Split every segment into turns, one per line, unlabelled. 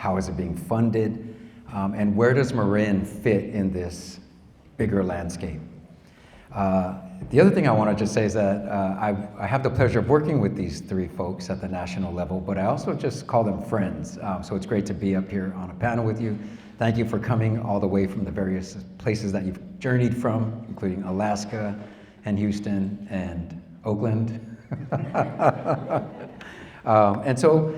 How is it being funded? And where does Marin fit in this bigger landscape? The other thing I want to just say is that I have the pleasure of working with these three folks at the national level, but I also just call them friends. So it's great to be up here on a panel with you. Thank you for coming all the way from the various places that you've journeyed from, including Alaska and Houston and Oakland. And so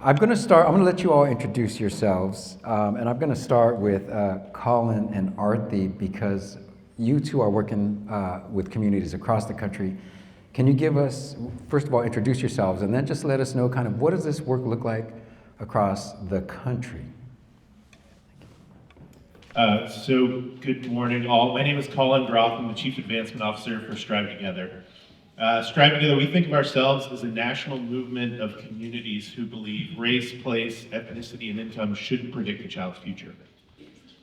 I'm going to let you all introduce yourselves, and I'm going to start with Colin and Arti, because you two are working with communities across the country. Can you give us, first of all, introduce yourselves, and then just let us know kind of what does this work look like across the country?
So good morning all. My name is Colin Groth. I'm the Chief Advancement Officer for StriveTogether. StriveTogether, we think of ourselves as a national movement of communities who believe race, place, ethnicity, and income shouldn't predict a child's future.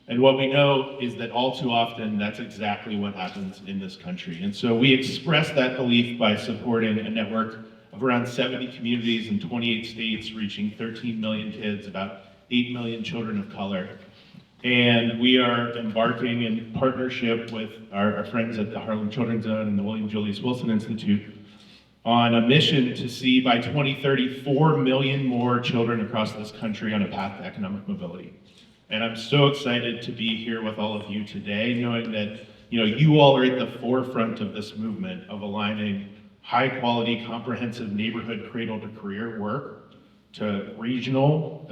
And what we know is that all too often, that's exactly what happens in this country. And so we express that belief by supporting a network of around 70 communities in 28 states, reaching 13 million kids, about 8 million children of color. And we are embarking in partnership with our friends at the Harlem Children's Zone and the William Julius Wilson Institute on a mission to see by 2030, 4 million more children across this country on a path to economic mobility. And I'm so excited to be here with all of you today, knowing that you all are at the forefront of this movement of aligning high quality, comprehensive neighborhood cradle to career work to regional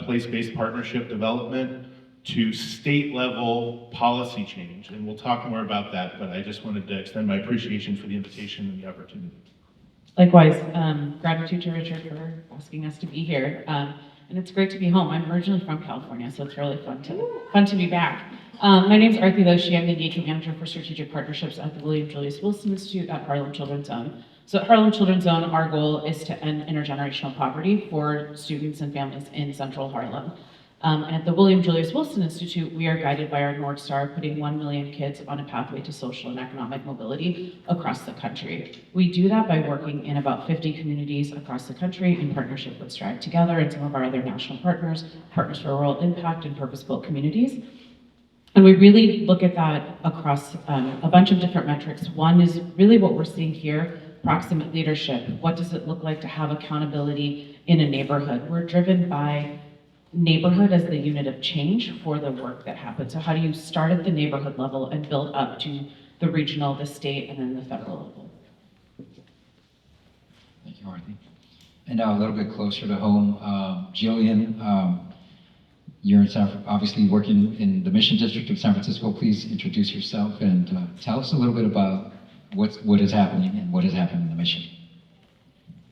place-based partnership development, to state-level policy change, and we'll talk more about that, but I just wanted to extend my appreciation for the invitation and the opportunity.
Likewise, gratitude to Richard for asking us to be here, and it's great to be home. I'm originally from California, so it's really fun to be back. My name is Arti Doshi. I'm the Engagement Manager for Strategic Partnerships at the William Julius Wilson Institute at Harlem Children's Zone. So at Harlem Children's Zone, our goal is to end intergenerational poverty for students and families in Central Harlem. At the William Julius Wilson Institute, we are guided by our North Star, putting 1 million kids on a pathway to social and economic mobility across the country. We do that by working in about 50 communities across the country in partnership with StriveTogether and some of our other national partners, Partners for Rural Impact and Purpose-Built Communities. And we really look at that across a bunch of different metrics. One is really what we're seeing here, proximate leadership. What does it look like to have accountability in a neighborhood? We're driven by neighborhood as the unit of change for the work that happens. So how do you start at the neighborhood level and build up to the regional, the state, and then the federal level?
Thank you, Arti. And now a little bit closer to home, Jillian, you're obviously working in the Mission District of San Francisco. Please introduce yourself and tell us a little bit about what is happening and what has happened in the mission.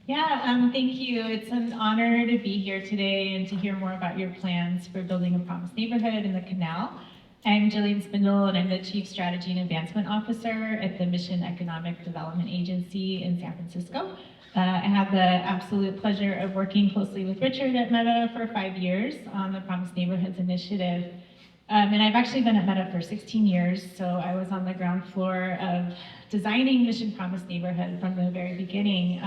Yeah, thank you. It's an honor to be here today and to hear more about your plans for building a promised neighborhood in the Canal. I'm Jillian Spindle, and I'm the Chief Strategy and Advancement Officer at the Mission Economic Development Agency in San Francisco. I have the absolute pleasure of working closely with Richard at MEDA for 5 years on the Promised Neighborhoods Initiative. And I've actually been at MEDA for 16 years, so I was on the ground floor of designing Mission Promised Neighborhood from the very beginning.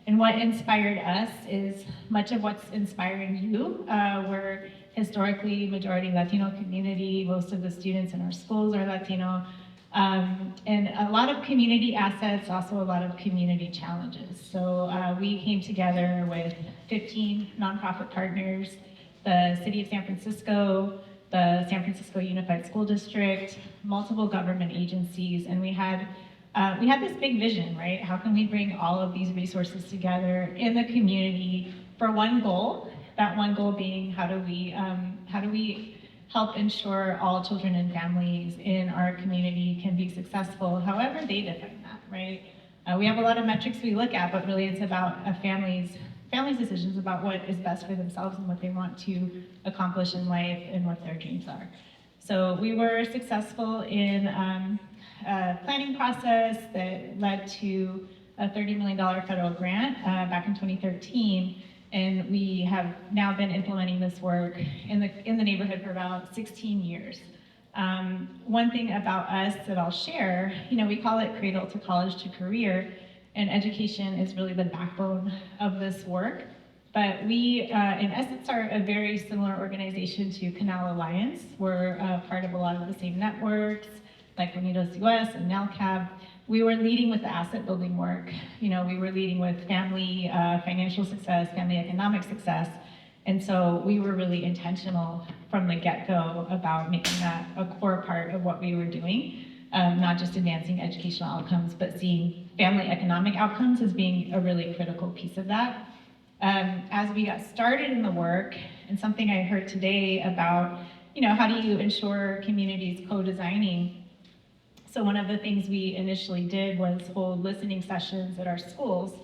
And what inspired us is much of what's inspiring you. We're historically majority Latino community. Most of the students in our schools are Latino. And a lot of community assets, also a lot of community challenges. So we came together with 15 nonprofit partners, the City of San Francisco, the San Francisco Unified School District, multiple government agencies, and we had this big vision, right? How can we bring all of these resources together in the community for one goal? That one goal being how do we help ensure all children and families in our community can be successful, however they define that, right? We have a lot of metrics we look at, but really it's about a family's decisions about what is best for themselves and what they want to accomplish in life and what their dreams are. So we were successful in a planning process that led to a $30 million federal grant back in 2013. And we have now been implementing this work in the neighborhood for about 16 years. One thing about us that I'll share, we call it cradle to college to career, and education is really the backbone of this work. But we, in essence, are a very similar organization to Canal Alliance. We're part of a lot of the same networks, like Unidos US and NALCAB. We were leading with the asset building work. We were leading with family financial success, family economic success. And so we were really intentional from the get-go about making that a core part of what we were doing, not just advancing educational outcomes, but seeing family economic outcomes as being a really critical piece of that. As we got started in the work, and something I heard today about, how do you ensure communities co-designing? So one of the things we initially did was hold listening sessions at our schools,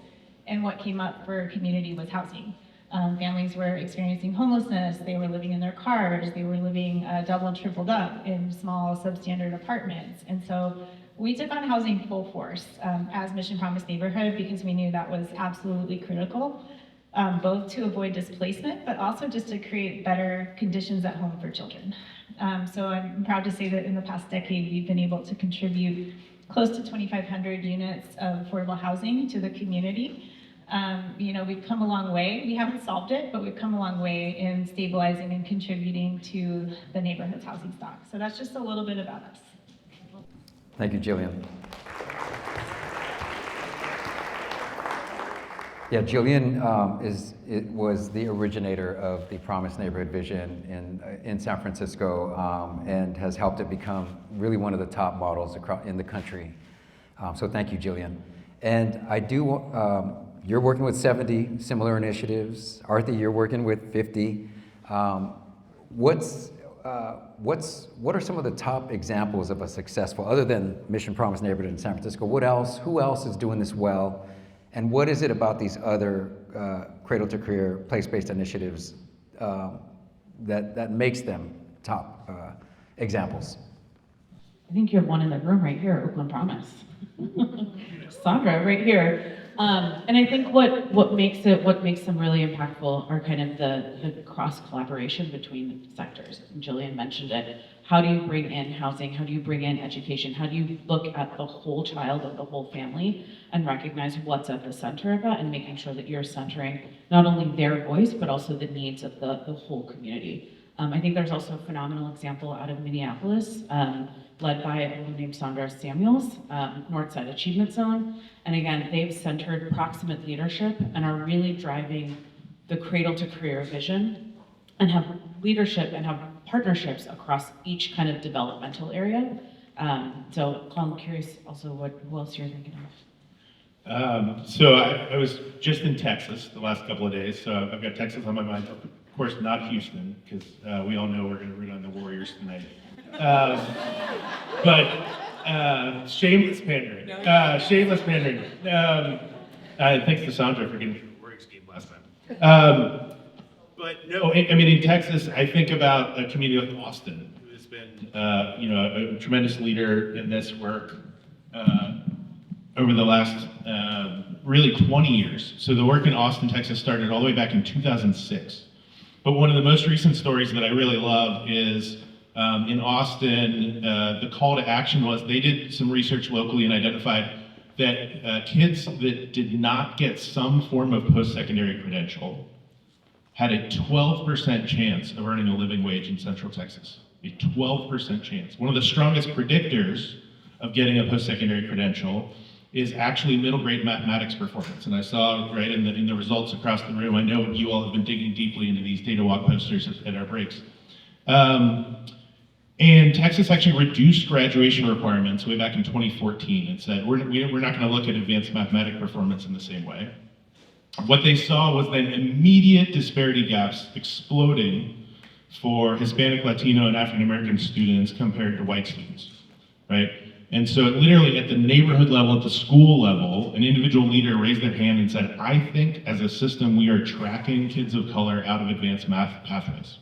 and what came up for community was housing. Families were experiencing homelessness, they were living in their cars, they were living double and tripled up in small substandard apartments. And so we took on housing full force as Mission Promise Neighborhood because we knew that was absolutely critical, both to avoid displacement, but also just to create better conditions at home for children. So I'm proud to say that in the past decade, we've been able to contribute close to 2,500 units of affordable housing to the community. We've come a long way. We haven't solved it, but we've come a long way in stabilizing and contributing to the neighborhood's housing stock. So that's just a little bit about us.
Thank you, Jillian. Yeah, Jillian was the originator of the Promise Neighborhood Vision in San Francisco and has helped it become really one of the top models in the country. So thank you, Jillian. And I do, you're working with 70 similar initiatives. Arti, you're working with 50. What are some of the top examples of a successful, other than Mission Promise Neighborhood in San Francisco, who else is doing this well? And what is it about these other cradle to career, place-based initiatives that makes them top exampthem?
I think you have one in the room right here, Oakland Promise. Sandra, right here. And I think what makes them really impactful are kind of the cross collaboration between sectors. Jillian mentioned it. How do you bring in housing? How do you bring in education? How do you look at the whole child of the whole family and recognize what's at the center of that and making sure that you're centering not only their voice, but also the needs of the whole community. I think there's also a phenomenal example out of Minneapolis, led by a woman named Sandra Samuels, Northside Achievement Zone. And again, they've centered proximate leadership and are really driving the cradle to career vision and have leadership and have partnerships across each kind of developmental area. So Colin, I'm curious also who else you're thinking of.
So I was just in Texas the last couple of days, so I've got Texas on my mind. Of course, not Houston, because we all know we're going to root on the Warriors tonight. But shameless pandering. Shameless pandering. Thanks to Sandra for getting me to the Warriors game last time. But no, I mean, in Texas, I think about a community like Austin, who has been, a tremendous leader in this work over the last really 20 years. So the work in Austin, Texas started all the way back in 2006. But one of the most recent stories that I really love is in Austin, the call to action was they did some research locally and identified that kids that did not get some form of post-secondary credential had a 12% chance of earning a living wage in Central Texas. A 12% chance. One of the strongest predictors of getting a post-secondary credential is actually middle grade mathematics performance. And I saw right in the results across the room, I know you all have been digging deeply into these data walk posters at our breaks. And Texas actually reduced graduation requirements way back in 2014 and said, we're not gonna look at advanced mathematic performance in the same way. What they saw was then immediate disparity gaps exploding for Hispanic, Latino, and African American students compared to white students, right? And so literally at the neighborhood level, at the school level, an individual leader raised their hand and said, I think as a system we are tracking kids of color out of advanced math pathways,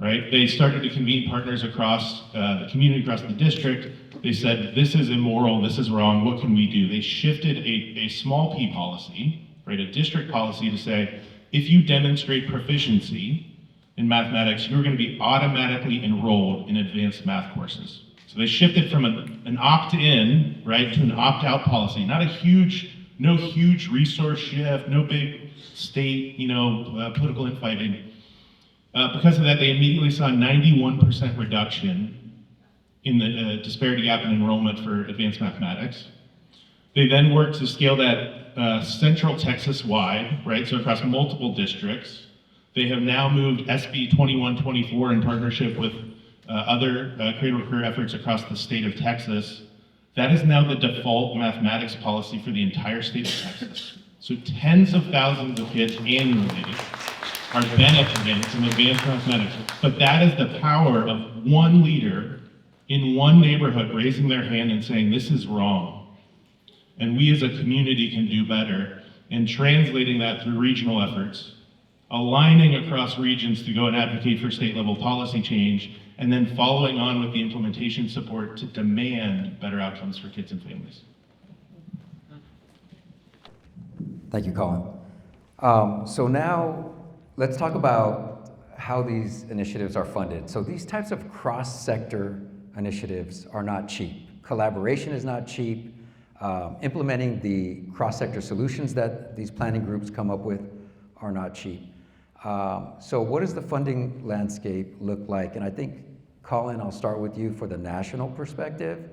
right? They started to convene partners across the community, across the district. They said, this is immoral, this is wrong, what can we do? They shifted a small p policy, right, a district policy to say, if you demonstrate proficiency in mathematics, you're gonna be automatically enrolled in advanced math courses. So they shifted from an opt-in, right, to an opt-out policy. No huge resource shift, no big state, political infighting. Because of that, they immediately saw a 91% reduction in the disparity gap in enrollment for advanced mathematics. They then worked to scale that central Texas-wide, right, so across multiple districts. They have now moved SB 2124 in partnership with other Cradle to Career efforts across the state of Texas. That is now the default mathematics policy for the entire state of Texas. So tens of thousands of kids annually are benefiting from advanced mathematics. But that is the power of one leader in one neighborhood raising their hand and saying, this is wrong. And we as a community can do better, and translating that through regional efforts, aligning across regions to go and advocate for state level policy change, and then following on with the implementation support to demand better outcomes for kids and families.
Thank you, Colin. So now let's talk about how these initiatives are funded. So these types of cross-sector initiatives are not cheap. Collaboration is not cheap. Implementing the cross-sector solutions that these planning groups come up with are not cheap. So what does the funding landscape look like? And I think, Colin, I'll start with you for the national perspective,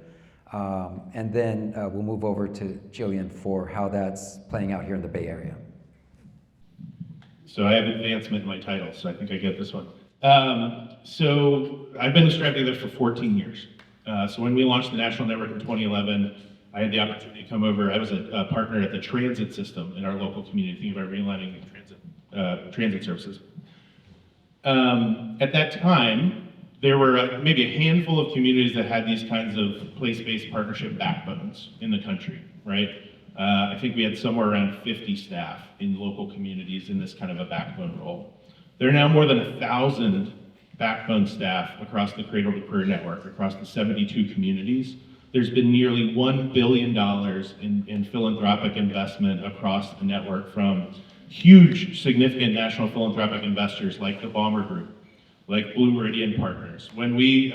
and then we'll move over to Jillian for how that's playing out here in the Bay Area.
So I have advancement in my title, so I think I get this one. So I've been with StriveTogether for 14 years. So when we launched the national network in 2011, I had the opportunity to come over. I was a partner at the transit system in our local community, thinking about realigning transit services. At that time, there were maybe a handful of communities that had these kinds of place-based partnership backbones in the country, right? I think we had somewhere around 50 staff in local communities in this kind of a backbone role. There are now more than 1,000 backbone staff across the Cradle to Career network, across the 72 communities. There's been nearly $1 billion in philanthropic investment across the network from huge, significant national philanthropic investors like the Balmer Group, like Blue Meridian Partners. When we're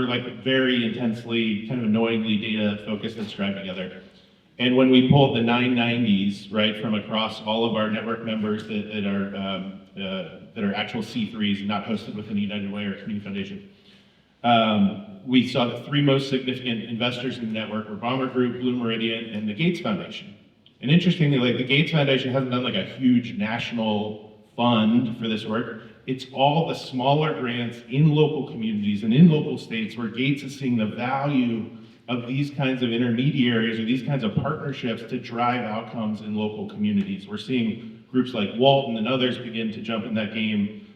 like very intensely, kind of annoyingly data focused at StriveTogether. And when we pulled the 990s, right, from across all of our network members that are actual C3s and not hosted within United Way or Community Foundation, we saw the three most significant investors in the network were Balmer Group, Blue Meridian, and the Gates Foundation. And interestingly, like the Gates Foundation hasn't done like a huge national fund for this work. It's all the smaller grants in local communities and in local states where Gates is seeing the value of these kinds of intermediaries or these kinds of partnerships to drive outcomes in local communities. We're seeing groups like Walton and others begin to jump in that game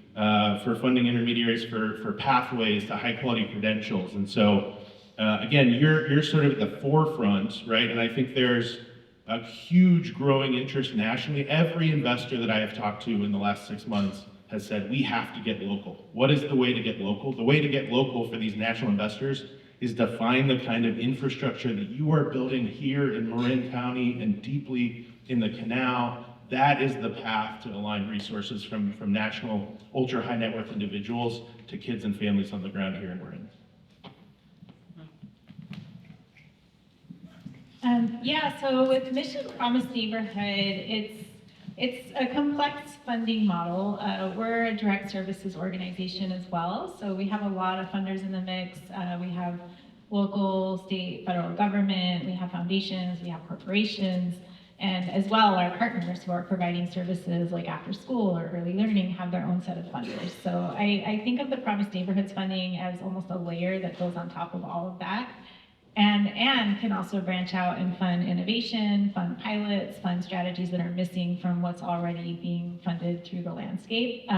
for funding intermediaries for pathways to high quality credentials. And so, again, you're sort of at the forefront, right? And I think there's a huge growing interest nationally. Every investor that I have talked to in the last 6 months has said, we have to get local. What is the way to get local? The way to get local for these national investors is define the kind of infrastructure that you are building here in Marin County and deeply in the canal. That is the path to align resources from national ultra high net worth individuals to kids and families on the ground here in Marin.
So with Mission Promise Neighborhood, it's a complex funding model. We're a direct services organization as well, so we have a lot of funders in the mix. We have local, state, federal government, we have foundations, we have corporations, and as well our partners who are providing services like after school or early learning have their own set of funders. So I think of the Promise Neighborhoods funding as almost a layer that goes on top of all of that. And can also branch out and fund innovation, fund pilots, fund strategies that are missing from what's already being funded through the landscape.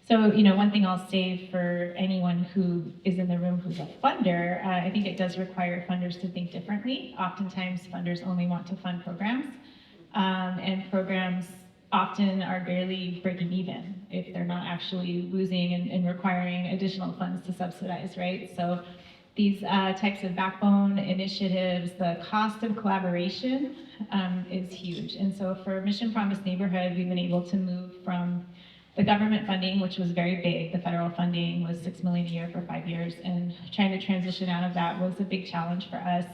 So, one thing I'll say for anyone who is in the room who's a funder, I think it does require funders to think differently. Oftentimes, funders only want to fund programs, and programs often are barely breaking even if they're not actually losing and requiring additional funds to subsidize, right? So these types of backbone initiatives, the cost of collaboration is huge. And so for Mission Promise Neighborhood, we've been able to move from the government funding, which was very big. The federal funding was $6 million a year for 5 years, and trying to transition out of that was a big challenge for us.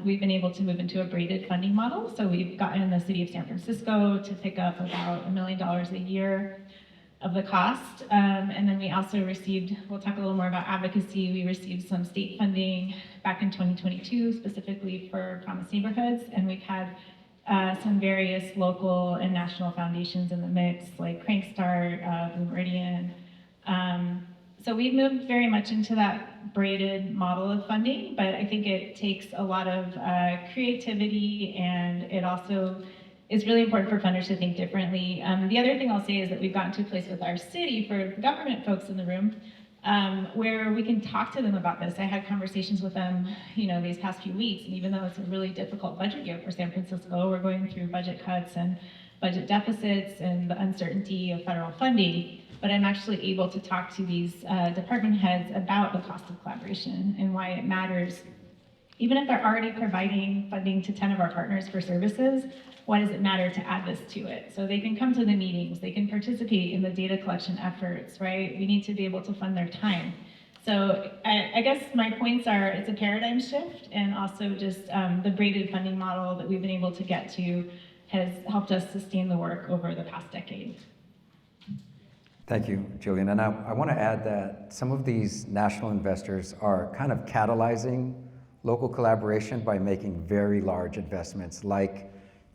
we've been able to move into a braided funding model. So we've gotten the city of San Francisco to pick up about $1 million a year of the cost. And then we also received, we'll talk a little more about advocacy, we received some state funding back in 2022, specifically for Promise Neighborhoods, and we've had some various local and national foundations in the mix, like Crankstart, Blue Meridian. So we've moved very much into that braided model of funding, but I think it takes a lot of creativity, and it also is really important for funders to think differently. The other thing I'll say is that we've gotten to a place with our city, for the government folks in the room, where we can talk to them about this. I had conversations with them, these past few weeks, and even though it's a really difficult budget year for San Francisco, we're going through budget cuts and budget deficits and the uncertainty of federal funding, but I'm actually able to talk to these department heads about the cost of collaboration and why it matters. Even if they're already providing funding to 10 of our partners for services, why does it matter to add this to it? So they can come to the meetings, they can participate in the data collection efforts, right? We need to be able to fund their time. So I guess my points are, it's a paradigm shift, and also just the braided funding model that we've been able to get to has helped us sustain the work over the past decade.
Thank you, Jillian. And I want to add that some of these national investors are kind of catalyzing local collaboration by making very large investments, like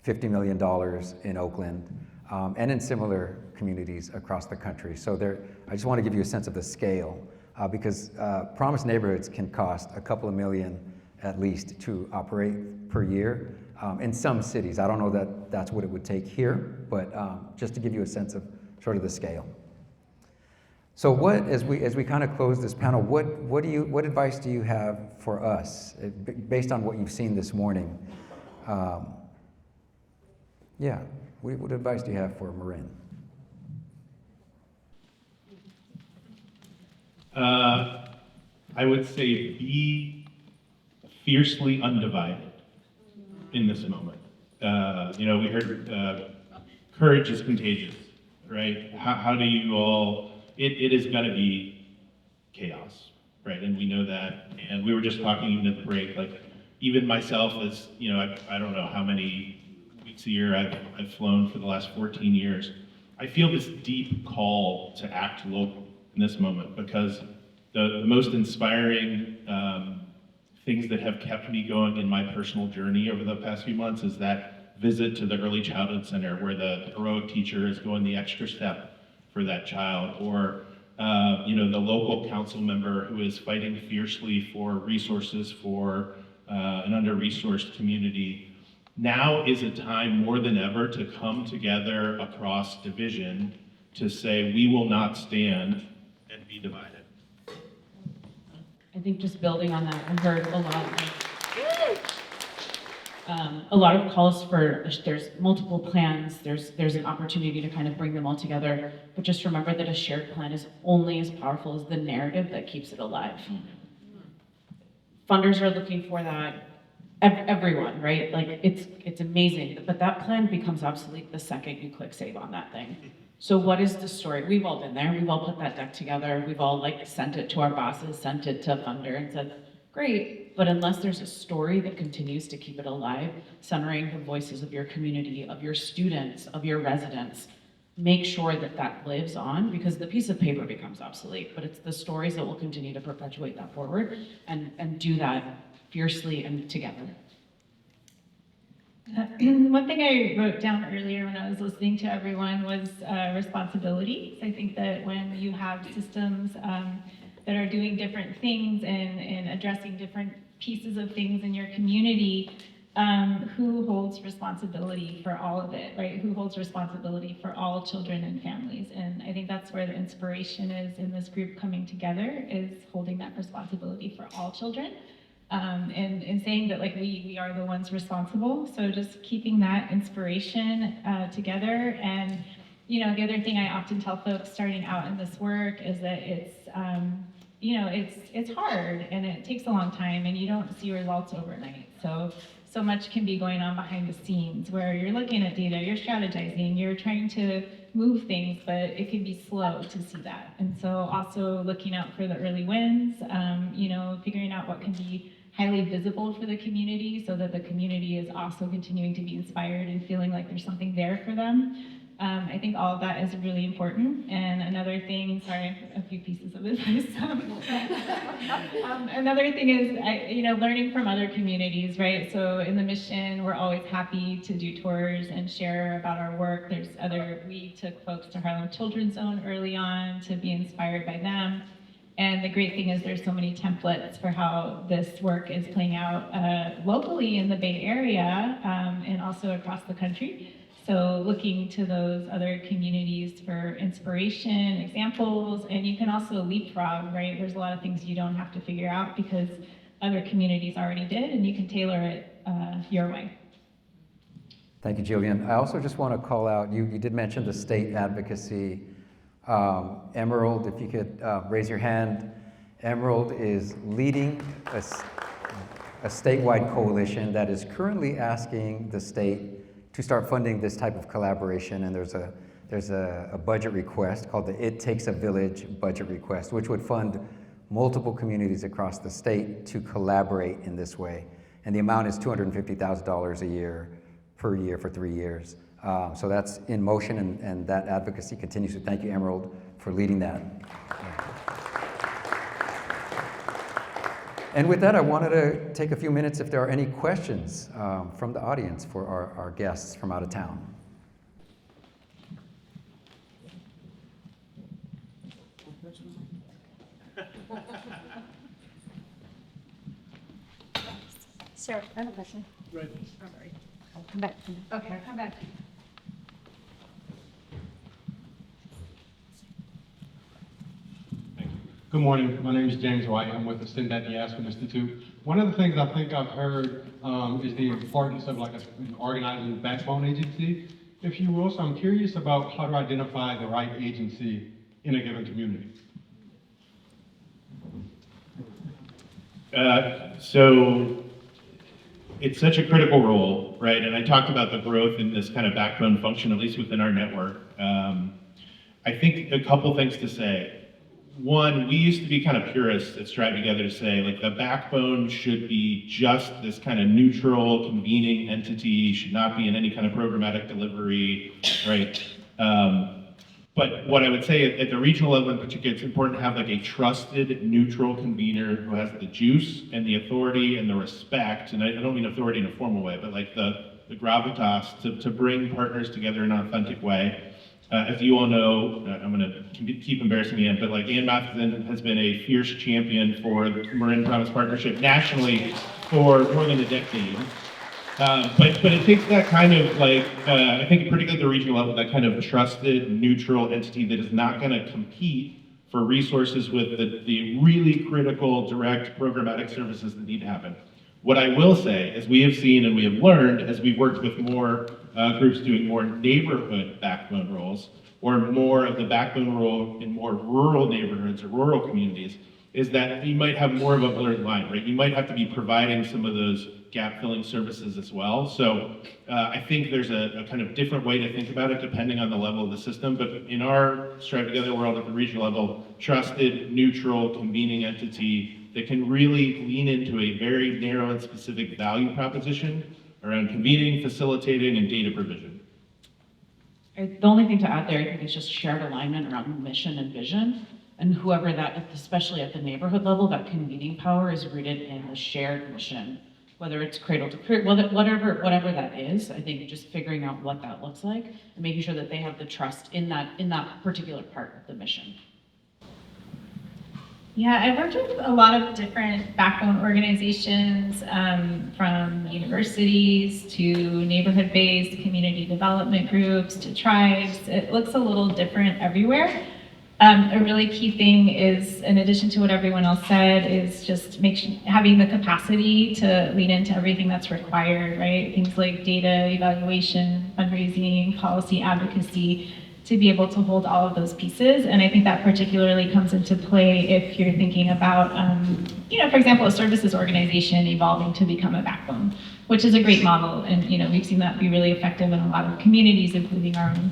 $50 million in Oakland, and in similar communities across the country. So I just want to give you a sense of the scale, because Promise Neighborhoods can cost a couple of million at least to operate per year in some cities. I don't know that that's what it would take here, but just to give you a sense of sort of the scale. So as we kind of close this panel, what advice do you have for us based on what you've seen this morning? What advice do you have for Marin?
I would say be fiercely undivided in this moment. We heard courage is contagious, right? How do you all, it is gonna be chaos, right? And we know that, and we were just talking even at the break, like even myself as, I don't know how many weeks a year I've flown for the last 14 years. I feel this deep call to act local in this moment, because the most inspiring things that have kept me going in my personal journey over the past few months is that visit to the Early Childhood Center, where the heroic teacher is going the extra step for that child, or the local council member who is fighting fiercely for resources for an under-resourced community. Now is a time more than ever to come together across division to say we will not stand and be divided.
I think just building on that, I've heard a lot of calls for, there's multiple plans, there's an opportunity to kind of bring them all together, but just remember that a shared plan is only as powerful as the narrative that keeps it alive. Funders are looking for that, everyone, right? Like it's amazing, but that plan becomes obsolete the second you click save on that thing. So what is the story? We've all been there, we've all put that deck together, we've all sent it to our bosses, sent it to funder and said, great, but unless there's a story that continues to keep it alive, centering the voices of your community, of your students, of your residents, make sure that that lives on, because the piece of paper becomes obsolete, but it's the stories that will continue to perpetuate that forward and do that fiercely and together.
One thing I wrote down earlier when I was listening to everyone was responsibility. So I think that when you have systems that are doing different things and addressing different pieces of things in your community, who holds responsibility for all of it, right? Who holds responsibility for all children and families? And I think that's where the inspiration is in this group coming together, is holding that responsibility for all children. And saying that we are the ones responsible. So just keeping that inspiration together. And the other thing I often tell folks starting out in this work is that it's hard and it takes a long time and you don't see results overnight. So much can be going on behind the scenes where you're looking at data, you're strategizing, you're trying to move things, but it can be slow to see that. And so also looking out for the early wins, figuring out what can be highly visible for the community so that the community is also continuing to be inspired and feeling like there's something there for them. I think all of that is really important. And another thing, sorry, a few pieces of advice. Another thing is, learning from other communities, right? So in the mission, we're always happy to do tours and share about our work. We took folks to Harlem Children's Zone early on to be inspired by them. And the great thing is there's so many templates for how this work is playing out locally in the Bay Area and also across the country. So looking to those other communities for inspiration, examples, and you can also leapfrog, right? There's a lot of things you don't have to figure out because other communities already did, and you can tailor it your way.
Thank you, Jillian. I also just want to call out, you did mention the state advocacy. Emerald, if you could raise your hand. Emerald is leading a statewide coalition that is currently asking the state to start funding this type of collaboration, and there's a budget request called the It Takes a Village budget request, which would fund multiple communities across the state to collaborate in this way. And the amount is $250,000 a year, per year for 3 years. So that's in motion, and that advocacy continues. So thank you, Emerald, for leading that. And with that, I wanted to take a few minutes if there are any questions from the audience for our guests from out of town.
Sir, I have a question.
Right.
I'm sorry. I'll come back. Okay, I'll come back.
Good morning. My name is James White. I'm with the Sinbad Aspen Institute. One of the things I think I've heard is the importance of an organizing backbone agency, if you will. So I'm curious about how to identify the right agency in a given community.
So it's such a critical role, right? And I talked about the growth in this kind of backbone function, at least within our network. I think a couple things to say. One, we used to be kind of purists at StriveTogether to say, like, the backbone should be just this kind of neutral, convening entity, should not be in any kind of programmatic delivery, right? But what I would say at the regional level in particular, it's important to have like a trusted, neutral convener who has the juice and the authority and the respect, and I don't mean authority in a formal way, but like the gravitas to bring partners together in an authentic way. As you all know, I'm going to keep embarrassing Ian, but like Ian Matheson has been a fierce champion for the Marin Promise Partnership nationally for more than a decade. But it takes that kind of like, I think particularly at the regional level, that kind of trusted, neutral entity that is not going to compete for resources with the really critical, direct programmatic services that need to happen. What I will say, as we have seen and we have learned as we've worked with more groups doing more neighborhood backbone roles, or more of the backbone role in more rural neighborhoods or rural communities, is that you might have more of a blurred line, right? You might have to be providing some of those gap-filling services as well. So I think there's a kind of different way to think about it depending on the level of the system. But in our StriveTogether world at the regional level, trusted, neutral, convening entity that can really lean into a very narrow and specific value proposition around convening, facilitating, and data provision.
The only thing to add there, I think, is just shared alignment around mission and vision. And whoever that, especially at the neighborhood level, that convening power is rooted in the shared mission, whether it's cradle to cradle, whatever that is. I think just figuring out what that looks like and making sure that they have the trust in that particular part of the mission.
Yeah, I've worked with a lot of different backbone organizations, from universities to neighborhood-based community development groups to tribes. It looks a little different everywhere. A really key thing is, in addition to what everyone else said, is just having the capacity to lean into everything that's required, right? Things like data, evaluation, fundraising, policy advocacy, to be able to hold all of those pieces. And I think that particularly comes into play if you're thinking about, for example, a services organization evolving to become a backbone, which is a great model. And, we've seen that be really effective in a lot of communities, including our own.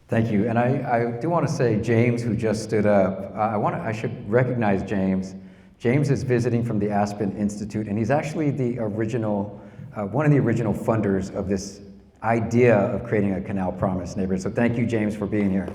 Thank you. And I do want to say, James, who just stood up, I should recognize James. James is visiting from the Aspen Institute, and he's actually the original, one of the original funders of this idea of creating a Canal Promise neighborhood. So thank you, James, for being here.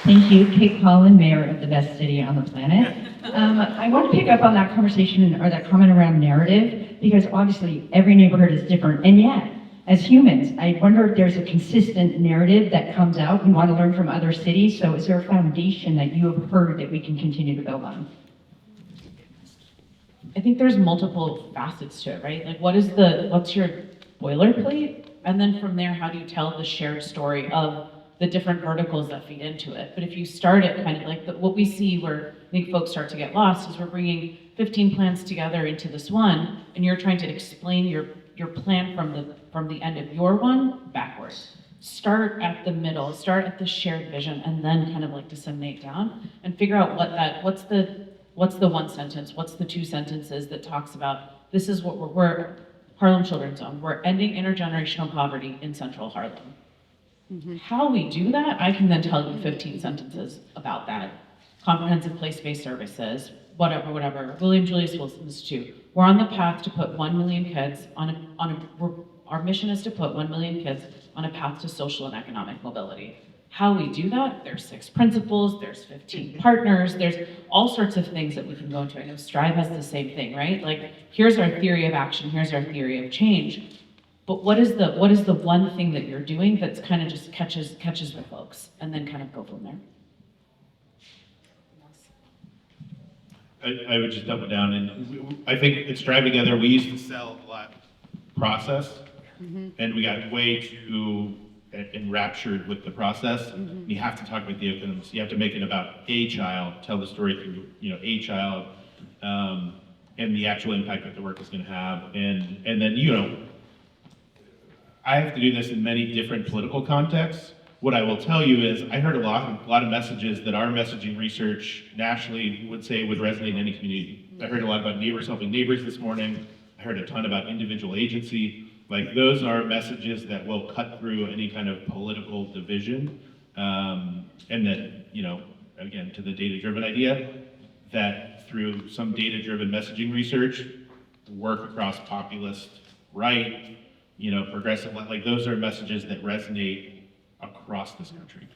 Thank you, Kate Collin, mayor of the best city on the planet. I want to pick up on that conversation or that comment around narrative, because obviously every neighborhood is different, and yet, as humans, I wonder if there's a consistent narrative that comes out. We want to learn from other cities, so is there a foundation that you have heard that we can continue to build on?
I think there's multiple facets to it, right? Like what's your boilerplate? And then from there, how do you tell the shared story of the different verticals that feed into it? But if you start at kind of like what we see where I think folks start to get lost is we're bringing 15 plans together into this one, and you're trying to explain your plan from the end of your one backwards. Start at the middle, start at the shared vision, and then kind of like disseminate down and figure out what's the one sentence, what's the two sentences that talks about this is what we're Harlem Children's Zone. We're ending intergenerational poverty in Central Harlem. How we do that, I can then tell you 15 sentences about that. Comprehensive place-based services, whatever. William Julius Wilson Institute. We're on the path to put 1 million kids our mission is to put 1 million kids on a path to social and economic mobility. How we do that, there's 6 principles, there's 15 partners, there's all sorts of things that we can go into. I know Strive has the same thing, right? Like, here's our theory of action, here's our theory of change. But what is the one thing that you're doing that's kind of just catches with folks, and then kind of go from there?
I would just double down, and I think at StriveTogether, we used to sell a lot process, and we got way too enraptured with the process. You have to talk about the outcomes. You have to make it about a child, tell the story through a child, and the actual impact that the work is going to have, and then I have to do this in many different political contexts. What I will tell you is I heard a lot of messages that our messaging research nationally would say would resonate in any community. I heard a lot about neighbors helping neighbors this morning. I heard a ton about individual agency. Like, those are messages that will cut through any kind of political division. And that, again, to the data-driven idea, that through some data-driven messaging research, work across populist, right, progressive, like those are messages that resonate across this country.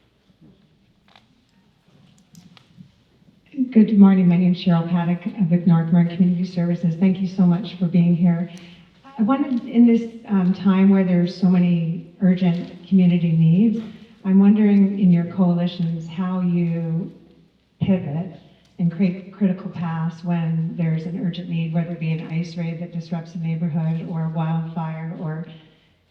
Good morning. My name is Cheryl Paddock with North Marin Community Services. Thank you so much for being here. I wanted, in this time where there's so many urgent community needs, I'm wondering in your coalitions how you pivot and create critical paths when there's an urgent need, whether it be an ice raid that disrupts a neighborhood or a wildfire or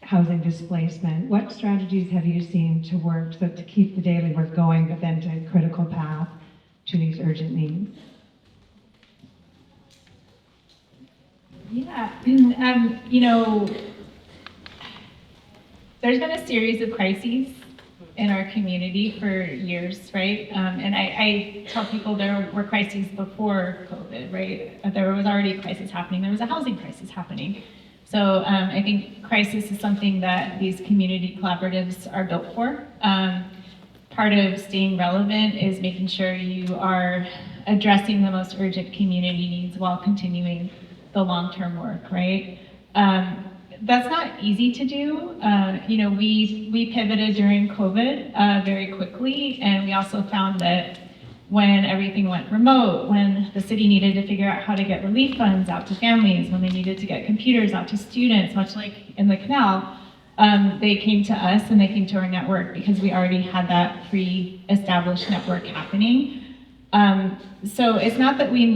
housing displacement. What strategies have you seen to work so to keep the daily work going, but then to critical path to these urgent needs?
Yeah, there's been a series of crises in our community for years, right? And I tell people there were crises before COVID, right? There was already a crisis happening. There was a housing crisis happening. So I think crisis is something that these community collaboratives are built for. Part of staying relevant is making sure you are addressing the most urgent community needs while continuing the long-term work, right? That's not easy to do. We pivoted during COVID very quickly, and we also found that when everything went remote, when the city needed to figure out how to get relief funds out to families, when they needed to get computers out to students, much like in the canal, they came to us and they came to our network because we already had that pre-established network happening. So it's not that we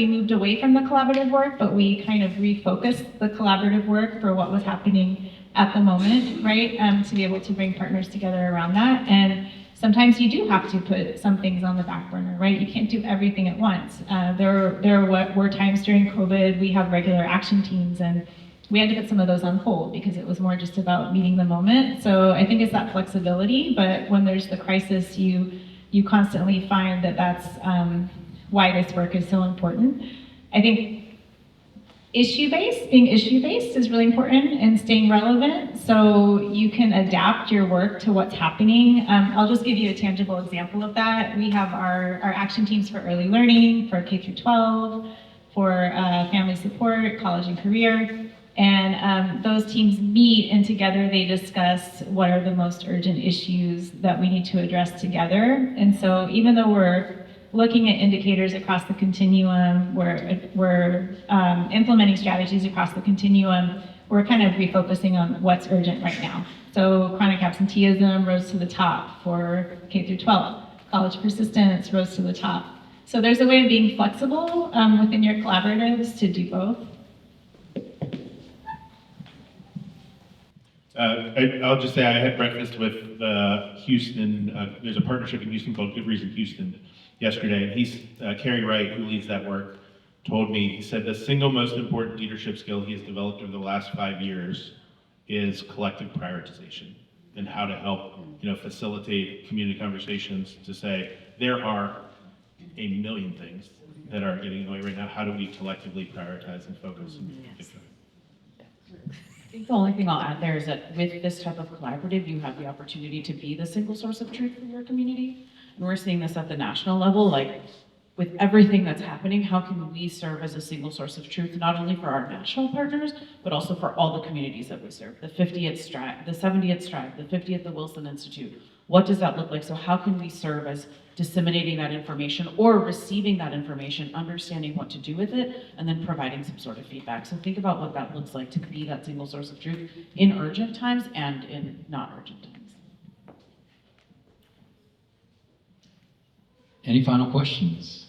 moved away from the collaborative work, but we kind of refocused the collaborative work for what was happening at the moment, right? To be able to bring partners together around that. And sometimes you do have to put some things on the back burner, right? You can't do everything at once. There were times during COVID, we have regular action teams, and we had to put some of those on hold because it was more just about meeting the moment. So I think it's that flexibility, but when there's the crisis, you constantly find that that's why this work is so important. I think issue-based. Being issue-based is really important and staying relevant so you can adapt your work to what's happening. I'll just give you a tangible example of that. We have our action teams for early learning, for K through 12, for family support, college and career. And those teams meet and together they discuss what are the most urgent issues that we need to address together. And so even though we're looking at indicators across the continuum, we're implementing strategies across the continuum, we're kind of refocusing on what's urgent right now. So chronic absenteeism rose to the top for K through 12. College persistence rose to the top. So there's a way of being flexible within your collaboratives to do both.
I'll just say I had breakfast with Houston. There's a partnership in Houston called Good Reason Houston yesterday, and he's Carrie Wright, who leads that work, told me, he said the single most important leadership skill he has developed over the last 5 years is collective prioritization and how to help facilitate community conversations to say there are a million things that are getting in the way right now. How do we collectively prioritize and focus?
I think the only thing I'll add there is that with this type of collaborative, you have the opportunity to be the single source of truth for your community. And we're seeing this at the national level, like with everything that's happening, how can we serve as a single source of truth, not only for our national partners, but also for all the communities that we serve, the 50th Strive, the 70th Strive, the 50th the Wilson Institute. What does that look like? So how can we serve as disseminating that information or receiving that information, understanding what to do with it, and then providing some sort of feedback. So think about what that looks like to be that single source of truth in urgent times and in not urgent times.
Any final questions?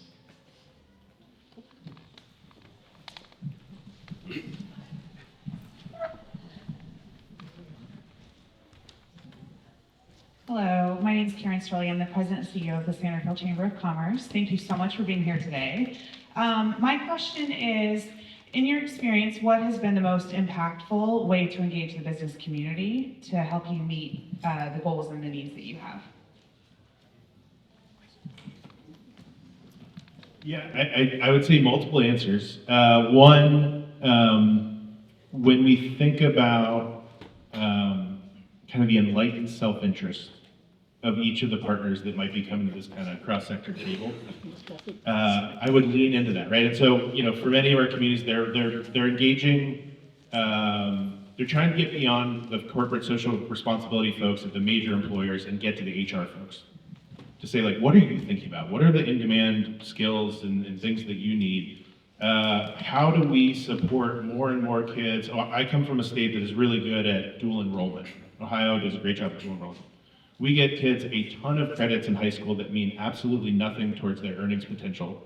Hello, my name is Karen Stroley. I'm the President and CEO of the Santa Fe Chamber of Commerce. Thank you so much for being here today. My question is, in your experience, what has been the most impactful way to engage the business community to help you meet the goals and the needs that you have?
Yeah, I would say multiple answers. One, when we think about kind of the enlightened self-interest of each of the partners that might be coming to this kind of cross-sector table, I would lean into that, right? And so, for many of our communities, they're engaging, they're trying to get beyond the corporate social responsibility folks at the major employers and get to the HR folks. To say, like, what are you thinking about? What are the in-demand skills and things that you need? How do we support more and more kids? I come from a state that is really good at dual enrollment. Ohio does a great job at dual enrollment. We get kids a ton of credits in high school that mean absolutely nothing towards their earnings potential.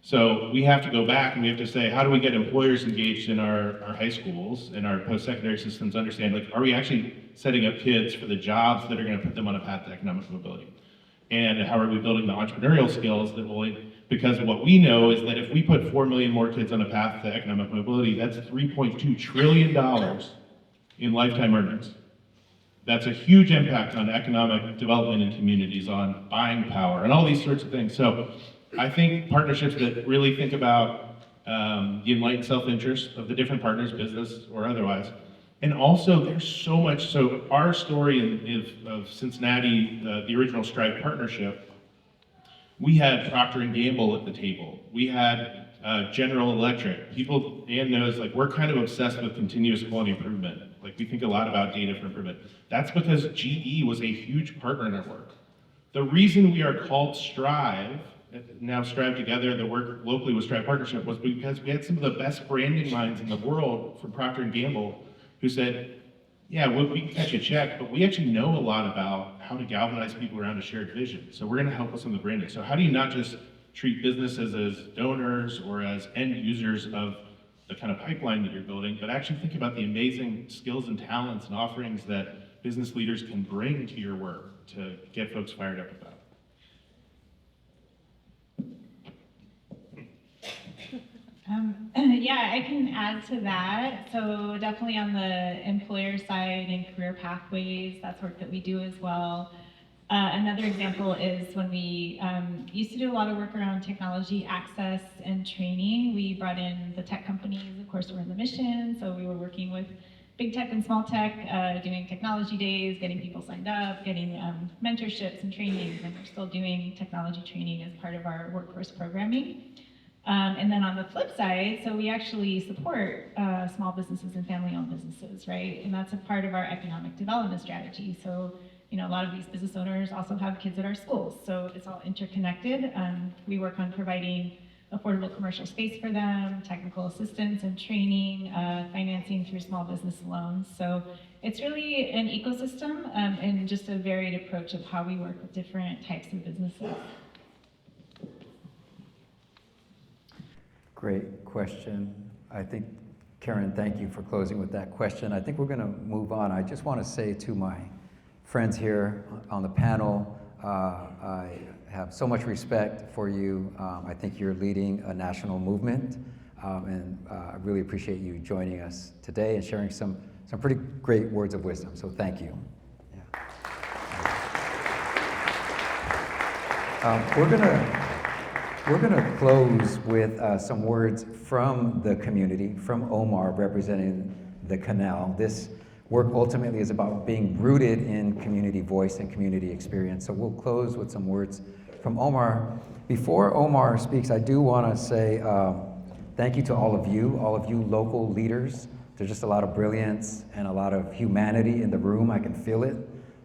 So we have to go back and we have to say, how do we get employers engaged in our high schools and our post-secondary systems, understand, like, are we actually setting up kids for the jobs that are going to put them on a path to economic mobility? And how are we building the entrepreneurial skills that will, because what we know is that if we put 4 million more kids on a path to economic mobility, that's $3.2 trillion in lifetime earnings. That's a huge impact on economic development in communities, on buying power, and all these sorts of things. So I think partnerships that really think about the enlightened self-interest of the different partners, business or otherwise. And also, there's so much. So our story of Cincinnati, the original Strive partnership, we had Procter & Gamble at the table. We had General Electric. People, Dan knows, like, we're kind of obsessed with continuous quality improvement. Like, we think a lot about data for improvement. That's because GE was a huge partner in our work. The reason we are called Strive, now StriveTogether, the work locally with Strive Partnership, was because we had some of the best branding minds in the world from Procter & Gamble who said, yeah, we can catch a check, but we actually know a lot about how to galvanize people around a shared vision. So we're gonna help with some of the branding. So how do you not just treat businesses as donors or as end users of the kind of pipeline that you're building, but actually think about the amazing skills and talents and offerings that business leaders can bring to your work to get folks fired up about.
Yeah, I can add to that. So definitely on the employer side and career pathways, that's work that we do as well. Another example is when we used to do a lot of work around technology access and training. We brought in the tech companies. Of course, we're in the mission, so we were working with big tech and small tech, doing technology days, getting people signed up, getting mentorships and trainings, and we're still doing technology training as part of our workforce programming. And then on the flip side, so we actually support small businesses and family-owned businesses, right? And that's a part of our economic development strategy. So, you know, a lot of these business owners also have kids at our schools, so it's all interconnected. We work on providing affordable commercial space for them, technical assistance and training, financing through small business loans. So it's really an ecosystem and just a varied approach of how we work with different types of businesses.
Great question. I think, Karen, thank you for closing with that question. I think we're going to move on. I just want to say to my friends here on the panel, I have so much respect for you. I think you're leading a national movement, and I really appreciate you joining us today and sharing some pretty great words of wisdom. So thank you. Yeah. We're gonna close with some words from the community, from Omar representing the canal. This work ultimately is about being rooted in community voice and community experience. So we'll close with some words from Omar. Before Omar speaks, I do want to say thank you to all of you local leaders. There's just a lot of brilliance and a lot of humanity in the room. I can feel it.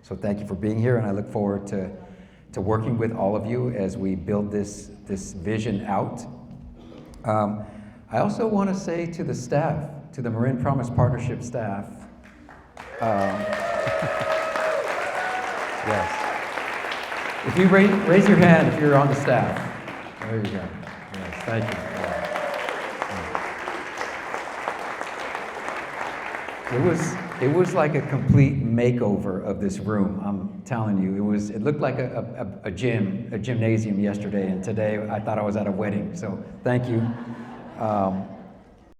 So thank you for being here, and I look forward to working with all of you as we build this vision out. I also want to say to the staff, to the Marin Promise Partnership staff, yes. If you raise your hand if you're on the staff. There you go. Yes, thank you. It was like a complete makeover of this room. I'm telling you, it looked like a gymnasium yesterday, and today I thought I was at a wedding. So thank you.